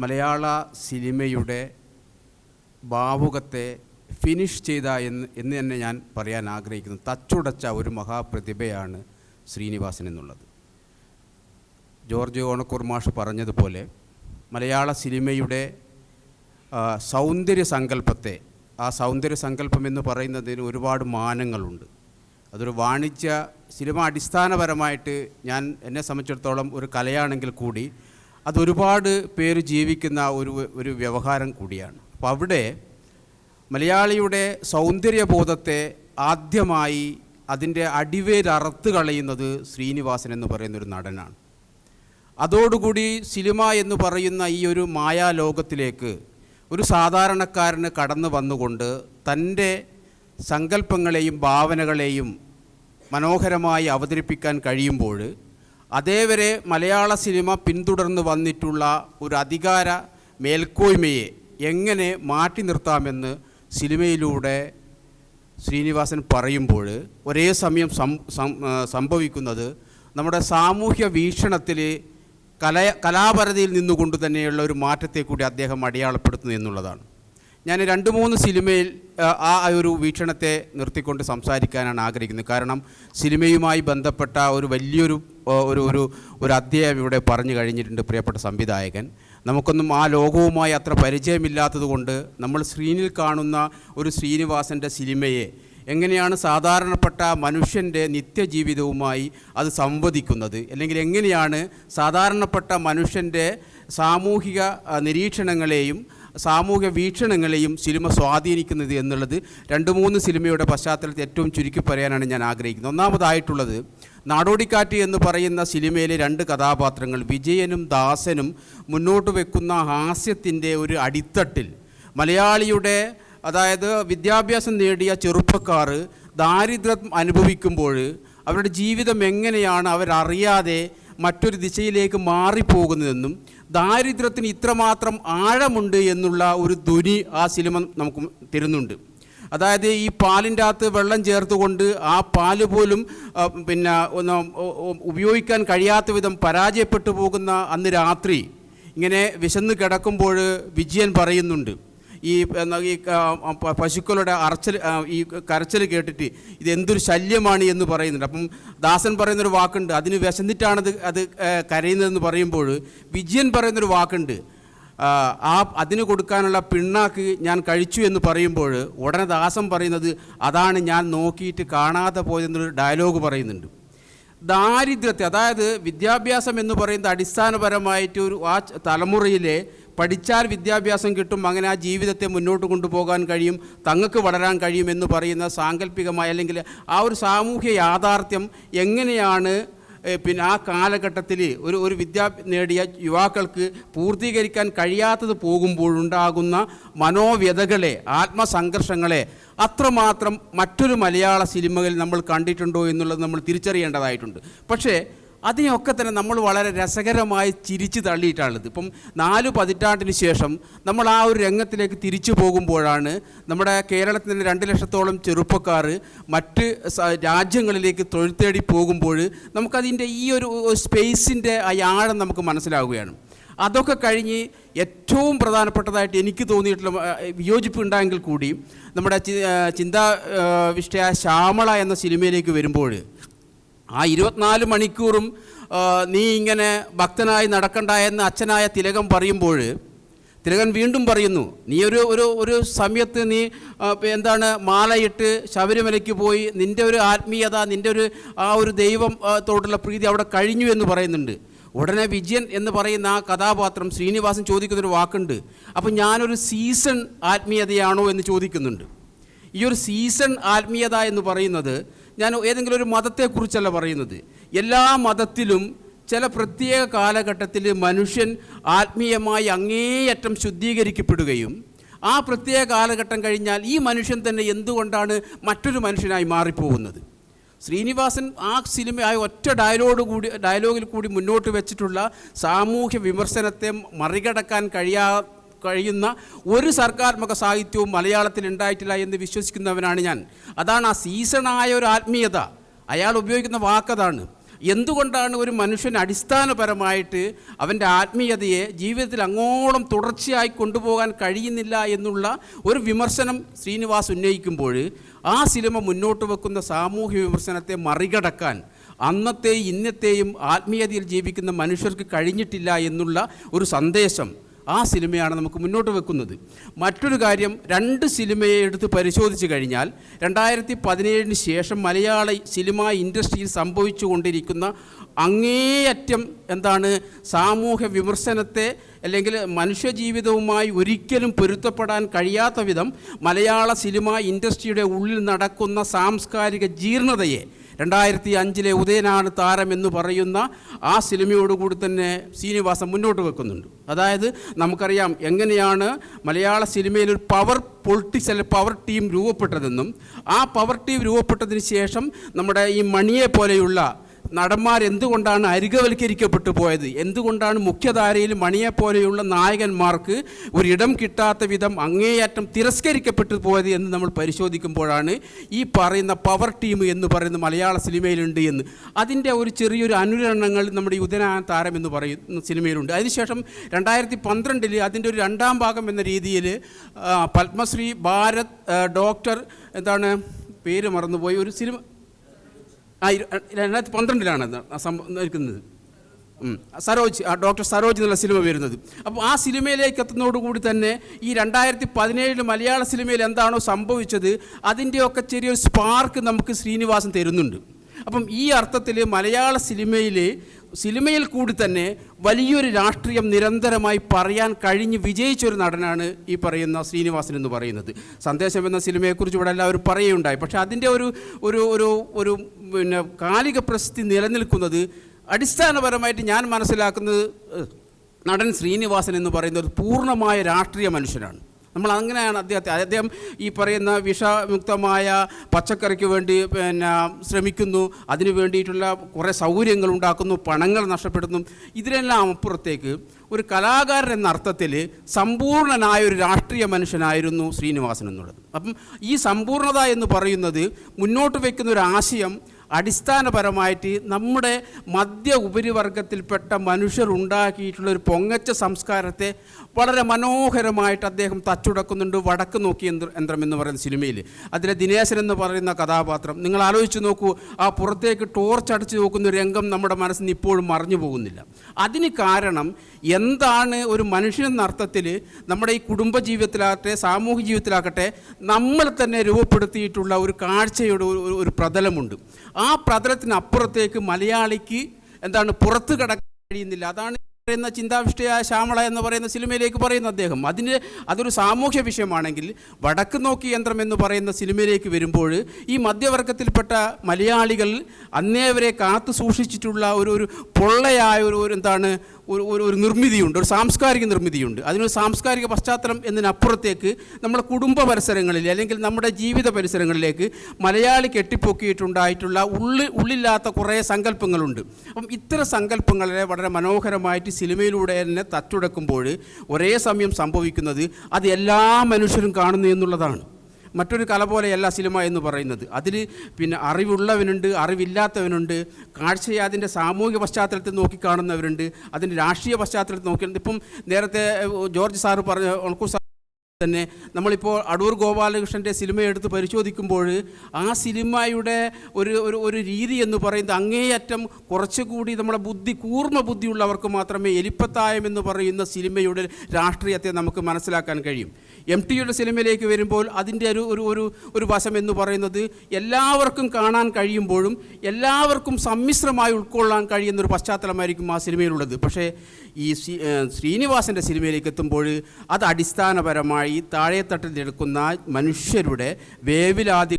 മലയാള സിനിമയുടെ ഭാവുകത്തെ ഫിനിഷ് ചെയ്ത എന്ന് തന്നെ ഞാൻ പറയാൻ ആഗ്രഹിക്കുന്നു. തച്ചുടച്ച ഒരു മഹാപ്രതിഭയാണ് ശ്രീനിവാസൻ എന്നുള്ളത്. ജോർജ് ഓണക്കൂർ മാഷ് പറഞ്ഞതുപോലെ മലയാള സിനിമയുടെ സൗന്ദര്യ സങ്കല്പത്തെ, ആ സൗന്ദര്യ സങ്കല്പം എന്ന് പറയുന്നതിന് ഒരുപാട് മാനങ്ങളുണ്ട്. അതൊരു വാണിജ്യ സിനിമ അടിസ്ഥാനപരമായിട്ട് എന്നെ സംബന്ധിച്ചിടത്തോളം ഒരു കലയാണെങ്കിൽ കൂടി അതൊരുപാട് പേര് ജീവിക്കുന്ന ഒരു വ്യവഹാരം കൂടിയാണ്. അപ്പോൾ അവിടെ മലയാളിയുടെ സൗന്ദര്യബോധത്തെ ആദ്യമായി അതിൻ്റെ അടിവേരറുത്ത് കളയുന്നത് ശ്രീനിവാസൻ എന്ന് പറയുന്നൊരു നടനാണ്. അതോടുകൂടി സിനിമ എന്ന് പറയുന്ന ഈ ഒരു മായാലോകത്തിലേക്ക് ഒരു സാധാരണക്കാരന് കടന്നു വന്നുകൊണ്ട് തൻ്റെ സങ്കല്പങ്ങളെയും ഭാവനകളെയും മനോഹരമായി അവതരിപ്പിക്കാൻ കഴിയുമ്പോൾ അതേവരെ മലയാള സിനിമ പിന്തുടർന്ന് വന്നിട്ടുള്ള ഒരു അധികാര മേൽക്കോയ്മയെ എങ്ങനെ മാറ്റി നിർത്താമെന്ന് സിനിമയിലൂടെ ശ്രീനിവാസൻ പറയുമ്പോൾ ഒരേ സമയം സംഭവിക്കുന്നത് നമ്മുടെ സാമൂഹ്യ വീക്ഷണത്തിൽ കലാപരതയിൽ നിന്നുകൊണ്ട് തന്നെയുള്ള ഒരു മാറ്റത്തെ കൂടി അദ്ദേഹം അടയാളപ്പെടുത്തുന്നു എന്നുള്ളതാണ്. ഞാൻ 2-3 സിനിമയിൽ ആ ഒരു വീക്ഷണത്തെ നിർത്തിക്കൊണ്ട് സംസാരിക്കാനാണ് ആഗ്രഹിക്കുന്നത്. കാരണം സിനിമയുമായി ബന്ധപ്പെട്ട ഒരു വലിയൊരു ഒരു അധ്യായം ഇവിടെ പറഞ്ഞു കഴിഞ്ഞിട്ടുണ്ട് പ്രിയപ്പെട്ട സംവിധായകൻ. നമുക്കൊന്നും ആ ലോകവുമായി അത്ര പരിചയമില്ലാത്തതുകൊണ്ട് നമ്മൾ സ്ക്രീനിൽ കാണുന്ന ഒരു ശ്രീനിവാസൻ്റെ സിനിമയെ എങ്ങനെയാണ് സാധാരണപ്പെട്ട മനുഷ്യൻ്റെ നിത്യജീവിതവുമായി അത് സംവദിക്കുന്നത്, അല്ലെങ്കിൽ എങ്ങനെയാണ് സാധാരണപ്പെട്ട മനുഷ്യൻ്റെ സാമൂഹിക നിരീക്ഷണങ്ങളെയും സാമൂഹ്യ വീക്ഷണങ്ങളെയും സിനിമ സ്വാധീനിക്കുന്നത് എന്നുള്ളത് 2-3 സിനിമയുടെ പശ്ചാത്തലത്തിൽ ഏറ്റവും ചുരുക്കി പറയാനാണ് ഞാൻ ആഗ്രഹിക്കുന്നത്. ഒന്നാമതായിട്ടുള്ളത് നാടോടിക്കാറ്റ് എന്ന് പറയുന്ന സിനിമയിലെ 2 കഥാപാത്രങ്ങൾ വിജയനും ദാസനും മുന്നോട്ട് വെക്കുന്ന ഹാസ്യത്തിൻ്റെ ഒരു അടിത്തട്ടിൽ മലയാളിയുടെ, അതായത് വിദ്യാഭ്യാസം നേടിയ ചെറുപ്പക്കാർ ദാരിദ്ര്യം അനുഭവിക്കുമ്പോൾ അവരുടെ ജീവിതം എങ്ങനെയാണ് അവരറിയാതെ മറ്റൊരു ദിശയിലേക്ക് മാറിപ്പോകുന്നതെന്നും ദാരിദ്ര്യത്തിന് ഇത്രമാത്രം ആഴമുണ്ട് എന്നുള്ള ഒരു ധ്വനി ആ സിനിമ നമുക്ക് തരുന്നുണ്ട്. അതായത് ഈ പാലിൻ്റെ അകത്ത് വെള്ളം ചേർത്തുകൊണ്ട് ആ പാല് പോലും ഉപയോഗിക്കാൻ കഴിയാത്ത വിധം പരാജയപ്പെട്ടു പോകുന്ന അന്ന് രാത്രി ഇങ്ങനെ വിശന്ന് കിടക്കുമ്പോൾ വിജയൻ പറയുന്നുണ്ട്, ഈ പശുക്കളുടെ ഈ കരച്ചിൽ കേട്ടിട്ട് ഇതെന്തൊരു ശല്യമാണ് എന്ന് പറയുന്നുണ്ട്. അപ്പം ദാസൻ പറയുന്നൊരു വാക്കുണ്ട്, അതിന് വിശന്നിട്ടാണത് അത് കരയുന്നതെന്ന് പറയുമ്പോൾ വിജയൻ പറയുന്നൊരു വാക്കുണ്ട്, അതിന് കൊടുക്കാനുള്ള പിണ്ണാക്ക് ഞാൻ കഴിച്ചു എന്ന് പറയുമ്പോൾ ഉടനെ ദാസൻ പറയുന്നത് അതാണ് ഞാൻ നോക്കിയിട്ട് കാണാതെ പോയതെന്നൊരു ഡയലോഗ് പറയുന്നുണ്ട്. ദാരിദ്ര്യത്തെ, അതായത് വിദ്യാഭ്യാസം എന്ന് പറയുന്നത് അടിസ്ഥാനപരമായിട്ട് ആ തലമുറയിലെ പഠിച്ചാൽ വിദ്യാഭ്യാസം കിട്ടും, അങ്ങനെ ആ ജീവിതത്തെ മുന്നോട്ട് കൊണ്ടുപോകാൻ കഴിയും, തങ്ങൾക്ക് വളരാൻ കഴിയും എന്ന് പറയുന്ന സാങ്കല്പികമായ അല്ലെങ്കിൽ ആ ഒരു സാമൂഹ്യ യാഥാർത്ഥ്യം എങ്ങനെയാണ് ആ കാലഘട്ടത്തിൽ ഒരു വിദ്യ നേടിയ യുവാക്കൾക്ക് പൂർത്തീകരിക്കാൻ കഴിയാത്തത് പോകുമ്പോഴുണ്ടാകുന്ന മനോവ്യതകളെ, ആത്മസംഘർഷങ്ങളെ അത്രമാത്രം മറ്റൊരു മലയാള സിനിമകളിൽ നമ്മൾ കണ്ടിട്ടുണ്ടോ എന്നുള്ളത് നമ്മൾ തിരിച്ചറിയേണ്ടതായിട്ടുണ്ട്. പക്ഷേ അതിനെയൊക്കെ തന്നെ നമ്മൾ വളരെ രസകരമായി ചിരിച്ചു തള്ളിയിട്ടാണുള്ളത്. ഇപ്പം 4 പതിറ്റാണ്ടിന് ശേഷം നമ്മൾ ആ ഒരു രംഗത്തിലേക്ക് തിരിച്ചു പോകുമ്പോഴാണ് നമ്മുടെ കേരളത്തിൻ്റെ 2 ലക്ഷത്തോളം ചെറുപ്പക്കാർ മറ്റ് രാജ്യങ്ങളിലേക്ക് തൊഴിൽ തേടി പോകുമ്പോൾ നമുക്കതിൻ്റെ ഈ ഒരു സ്പേസിൻ്റെ ആ ആഴം നമുക്ക് മനസ്സിലാവുകയാണ്. അതൊക്കെ കഴിഞ്ഞ് ഏറ്റവും പ്രധാനപ്പെട്ടതായിട്ട് എനിക്ക് തോന്നിയിട്ടുള്ള വിയോജിപ്പ് ഉണ്ടായെങ്കിൽ കൂടി നമ്മുടെ ചിന്താവിഷ്ടയായ ശ്യാമള എന്ന സിനിമയിലേക്ക് വരുമ്പോൾ ആ 24 മണിക്കൂറും നീ ഇങ്ങനെ ഭക്തനായി നടക്കണ്ട എന്ന് അച്ഛനായ തിലകൻ പറയുമ്പോൾ തിലകൻ വീണ്ടും പറയുന്നു, നീ ഒരു സമയത്ത് നീ മാലയിട്ട് ശബരിമലയ്ക്ക് പോയി, നിൻ്റെ ഒരു ആത്മീയത, നിൻ്റെ ആ ഒരു ദൈവത്തോടുള്ള പ്രീതി അവിടെ കഴിഞ്ഞു എന്ന് പറയുന്നുണ്ട്. ഉടനെ വിജയൻ എന്ന് പറയുന്ന ആ കഥാപാത്രം ശ്രീനിവാസൻ ചോദിക്കുന്നൊരു വാക്കുണ്ട്, അപ്പം ഞാനൊരു സീസൺ ആത്മീയതയാണോ എന്ന് ചോദിക്കുന്നുണ്ട്. ഈ ഒരു സീസൺ ആത്മീയത എന്ന് പറയുന്നത് ഞാൻ ഏതെങ്കിലും ഒരു മതത്തെക്കുറിച്ചല്ല പറയുന്നത്. എല്ലാ മതത്തിലും ചില പ്രത്യേക കാലഘട്ടത്തിൽ മനുഷ്യൻ ആത്മീയമായി അങ്ങേയറ്റം ശുദ്ധീകരിക്കപ്പെടുകയും ആ പ്രത്യേക കാലഘട്ടം കഴിഞ്ഞാൽ ഈ മനുഷ്യൻ തന്നെ എന്തുകൊണ്ടാണ് മറ്റൊരു മനുഷ്യനായി മാറിപ്പോകുന്നത്. ശ്രീനിവാസൻ ആ സിനിമയായ ഒറ്റ ഡയലോഗിൽ കൂടി മുന്നോട്ട് വെച്ചിട്ടുള്ള സാമൂഹ്യ വിമർശനത്തെ മറികടക്കാൻ കഴിയുന്ന ഒരു സർഗാത്മക സാഹിത്യവും മലയാളത്തിൽ ഉണ്ടായിട്ടില്ല എന്ന് വിശ്വസിക്കുന്നവനാണ് ഞാൻ. അതാണ് ആ സീസണായ ഒരു ആത്മീയത. അയാൾ ഉപയോഗിക്കുന്ന വാക്കതാണ്. എന്തുകൊണ്ടാണ് ഒരു മനുഷ്യൻ അടിസ്ഥാനപരമായിട്ട് അവൻ്റെ ആത്മീയതയെ ജീവിതത്തിൽ അങ്ങോളം തുടർച്ചയായി കൊണ്ടുപോകാൻ കഴിയുന്നില്ല എന്നുള്ള ഒരു വിമർശനം ശ്രീനിവാസ് ഉന്നയിക്കുമ്പോൾ ആ സിനിമ മുന്നോട്ട് വെക്കുന്ന സാമൂഹ്യ വിമർശനത്തെ മറികടക്കാൻ അന്നത്തെയും ഇന്നത്തെയും ആത്മീയതയിൽ ജീവിക്കുന്ന മനുഷ്യർക്ക് കഴിഞ്ഞിട്ടില്ല എന്നുള്ള ഒരു സന്ദേശം ആ സിനിമയാണ് നമുക്ക് മുന്നോട്ട് വെക്കുന്നത്. മറ്റൊരു കാര്യം, 2 സിനിമയെ എടുത്ത് പരിശോധിച്ച് കഴിഞ്ഞാൽ 2017 ശേഷം മലയാള സിനിമാ ഇൻഡസ്ട്രിയിൽ സംഭവിച്ചു കൊണ്ടിരിക്കുന്ന അങ്ങേയറ്റം സാമൂഹ്യ വിമർശനത്തെ അല്ലെങ്കിൽ മനുഷ്യജീവിതവുമായി ഒരിക്കലും പൊരുത്തപ്പെടാൻ കഴിയാത്ത വിധം മലയാള സിനിമാ ഇൻഡസ്ട്രിയുടെ ഉള്ളിൽ നടക്കുന്ന സാംസ്കാരിക ജീർണതയെ 2005 ഉദയനാണ് താരം എന്ന് പറയുന്ന ആ സിനിമയോടുകൂടി തന്നെ ശ്രീനിവാസൻ മുന്നോട്ട് വെക്കുന്നുണ്ട്. അതായത് നമുക്കറിയാം എങ്ങനെയാണ് മലയാള സിനിമയിൽ ഒരു പവർ പൊളിറ്റിക്സ് അല്ലെങ്കിൽ പവർ ടീം രൂപപ്പെട്ടതെന്നും ആ പവർ ടീം രൂപപ്പെട്ടതിന് ശേഷം നമ്മുടെ ഈ മണിയെ പോലെയുള്ള നടന്മാർ എന്തുകൊണ്ടാണ് അരികവൽക്കരിക്കപ്പെട്ടു പോയത്, എന്തുകൊണ്ടാണ് മുഖ്യധാരയിൽ മണിയെപ്പോലെയുള്ള നായകന്മാർക്ക് ഒരിടം കിട്ടാത്ത വിധം അങ്ങേയറ്റം തിരസ്കരിക്കപ്പെട്ടു പോയത് എന്ന് നമ്മൾ പരിശോധിക്കുമ്പോഴാണ് ഈ പറയുന്ന പവർ ടീം എന്ന് പറയുന്ന മലയാള സിനിമയിലുണ്ട് എന്ന് അതിൻ്റെ ഒരു ചെറിയൊരു അനുരണങ്ങൾ നമ്മുടെ ഉദയനാണ് താരം എന്ന് പറയുന്ന സിനിമയിലുണ്ട്. അതിനുശേഷം 2012 അതിൻ്റെ ഒരു 2ാം ഭാഗം എന്ന രീതിയിൽ പത്മശ്രീ ഭാരത് ഡോക്ടർ പേര് മറന്നുപോയി ഒരു സിനിമ 2012 നിൽക്കുന്നത് സരോജ്, ഡോക്ടർ സരോജ് എന്നുള്ള സിനിമ വരുന്നത്. അപ്പോൾ ആ സിനിമയിലേക്ക് എത്തുന്നതോടുകൂടി തന്നെ ഈ 2017 മലയാള സിനിമയിൽ എന്താണോ സംഭവിച്ചത് അതിൻ്റെയൊക്കെ ചെറിയൊരു സ്പാർക്ക് നമുക്ക് ശ്രീനിവാസൻ തരുന്നുണ്ട്. അപ്പം ഈ അർത്ഥത്തിൽ മലയാള സിനിമയിൽ കൂടി തന്നെ വലിയൊരു രാഷ്ട്രീയം നിരന്തരമായി പറയാൻ കഴിഞ്ഞ് വിജയിച്ചൊരു നടനാണ് ഈ പറയുന്ന ശ്രീനിവാസൻ എന്ന് പറയുന്നത്. സന്ദേശം എന്ന സിനിമയെക്കുറിച്ച് ഇവിടെ എല്ലാവരും പറയുകയുണ്ടായി. പക്ഷേ അതിൻ്റെ ഒരു കാലിക പ്രശസ്തി നിലനിൽക്കുന്നത് അടിസ്ഥാനപരമായിട്ട് ഞാൻ മനസ്സിലാക്കുന്നത് നടൻ ശ്രീനിവാസൻ എന്ന് പറയുന്നത് പൂർണ്ണമായ രാഷ്ട്രീയ മനുഷ്യനാണ്. നമ്മൾ അങ്ങനെയാണ് അദ്ദേഹം ഈ പറയുന്ന വിഷമുക്തമായ പച്ചക്കറിക്ക് വേണ്ടി ശ്രമിക്കുന്നു, അതിനു വേണ്ടിയിട്ടുള്ള കുറേ സൗകര്യങ്ങൾ ഉണ്ടാക്കുന്നു, പണങ്ങൾ നഷ്ടപ്പെടുന്നു. ഇതിനെല്ലാം അപ്പുറത്തേക്ക് ഒരു കലാകാരൻ എന്ന അർത്ഥത്തിൽ സമ്പൂർണ്ണനായ ഒരു രാഷ്ട്രീയ മനുഷ്യനായിരുന്നു ശ്രീനിവാസൻ എന്നുള്ളത്. അപ്പം ഈ സമ്പൂർണ്ണത എന്ന് പറയുന്നത് മുന്നോട്ട് വയ്ക്കുന്ന ഒരു ആശയം അടിസ്ഥാനപരമായിട്ട് നമ്മുടെ മധ്യ ഉപരിവർഗത്തിൽപ്പെട്ട മനുഷ്യർ ഉണ്ടാക്കിയിട്ടുള്ള ഒരു പൊങ്ങച്ച സംസ്കാരത്തെ വളരെ മനോഹരമായിട്ട് അദ്ദേഹം തച്ചുടക്കുന്നുണ്ട്. വടക്ക് നോക്കി യന്ത്രം എന്ന് പറയുന്ന സിനിമയിൽ അതിലെ ദിനേശൻ എന്ന് പറയുന്ന കഥാപാത്രം നിങ്ങൾ ആലോചിച്ച് നോക്കൂ, ആ പുറത്തേക്ക് ടോർച്ച് അടിച്ച് നോക്കുന്ന രംഗം നമ്മുടെ മനസ്സിൽ നിന്ന് ഇപ്പോഴും മറഞ്ഞു പോകുന്നില്ല. അതിന് കാരണം എന്താണ്, ഒരു മനുഷ്യനെന്ന അർത്ഥത്തിൽ നമ്മുടെ ഈ കുടുംബജീവിതത്തിലാകട്ടെ സാമൂഹിക ജീവിതത്തിലാകട്ടെ നമ്മൾ തന്നെ രൂപപ്പെടുത്തിയിട്ടുള്ള ഒരു കാഴ്ചയുടെ ഒരു പ്രതലമുണ്ട്. ആ പ്രതലത്തിനപ്പുറത്തേക്ക് മലയാളിക്ക് പുറത്ത് കടക്കാൻ കഴിയുന്നില്ല. അതാണ് പറയുന്ന ചിന്താവിഷ്ടയായ ശ്യാമള എന്ന് പറയുന്ന സിനിമയിലേക്ക് പറയുന്ന അദ്ദേഹം. അതൊരു സാമൂഹ്യ വിഷയമാണെങ്കിൽ വടക്ക് നോക്കി യന്ത്രം എന്ന് പറയുന്ന സിനിമയിലേക്ക് വരുമ്പോൾ ഈ മധ്യവർഗത്തിൽപ്പെട്ട മലയാളികൾ അന്നേ വരെ കാത്തു സൂക്ഷിച്ചിട്ടുള്ള ഒരു പൊള്ളയായ ഒരു നിർമ്മിതിയുണ്ട്, ഒരു സാംസ്കാരിക നിർമ്മിതിയുണ്ട്. അതിനൊരു സാംസ്കാരിക പശ്ചാത്തലം എന്നതിനപ്പുറത്തേക്ക് നമ്മുടെ കുടുംബ പരിസരങ്ങളിൽ അല്ലെങ്കിൽ നമ്മുടെ ജീവിത പരിസരങ്ങളിലേക്ക് മലയാളി കെട്ടിപ്പൊക്കിയിട്ടുണ്ടായിട്ടുള്ള ഉള്ളില്ലാത്ത കുറേ സങ്കല്പങ്ങളുണ്ട്. അപ്പം ഇത്തരം സങ്കല്പങ്ങളെ വളരെ മനോഹരമായിട്ട് സിനിമയിലൂടെ തന്നെ തച്ചുടക്കുമ്പോൾ ഒരേ സമയം സംഭവിക്കുന്നത് അത് എല്ലാ മനുഷ്യരും കാണുന്നു എന്നുള്ളതാണ്. മറ്റൊരു കല പോലെയല്ല സിനിമ എന്ന് പറയുന്നത്. അതിൽ അറിവുള്ളവനുണ്ട്, അറിവില്ലാത്തവനുണ്ട്, കാഴ്ചയെ അതിൻ്റെ സാമൂഹിക പശ്ചാത്തലത്തിൽ നോക്കിക്കാണുന്നവരുണ്ട്, അതിൻ്റെ രാഷ്ട്രീയ പശ്ചാത്തലത്തിൽ നോക്കി. ഇപ്പം നേരത്തെ ജോർജ് സാറ് പറഞ്ഞ തന്നെ നമ്മളിപ്പോൾ അടൂർ ഗോപാലകൃഷ്ണൻ്റെ സിനിമ എടുത്ത് പരിശോധിക്കുമ്പോൾ ആ സിനിമയുടെ ഒരു രീതി എന്ന് പറയുന്നത് അങ്ങേയറ്റം കുറച്ചുകൂടി നമ്മുടെ കൂർമ്മ ബുദ്ധിയുള്ളവർക്ക് മാത്രമേ എലിപ്പത്തായം എന്ന് പറയുന്ന സിനിമയുടെ രാഷ്ട്രീയത്തെ നമുക്ക് മനസ്സിലാക്കാൻ കഴിയും. MTയുടെ സിനിമയിലേക്ക് വരുമ്പോൾ അതിൻ്റെ ഒരു വശം എന്ന് പറയുന്നത് എല്ലാവർക്കും കാണാൻ കഴിയുമ്പോഴും എല്ലാവർക്കും സമ്മിശ്രമായി ഉൾക്കൊള്ളാൻ കഴിയുന്നൊരു പശ്ചാത്തലമായിരിക്കും ആ സിനിമയിലുള്ളത്. പക്ഷേ ഈ ശ്രീനിവാസൻ്റെ സിനിമയിലേക്ക് എത്തുമ്പോൾ അത് അടിസ്ഥാനപരമായി താഴെത്തട്ടിൽ എടുക്കുന്ന മനുഷ്യരുടെ വേവലാതി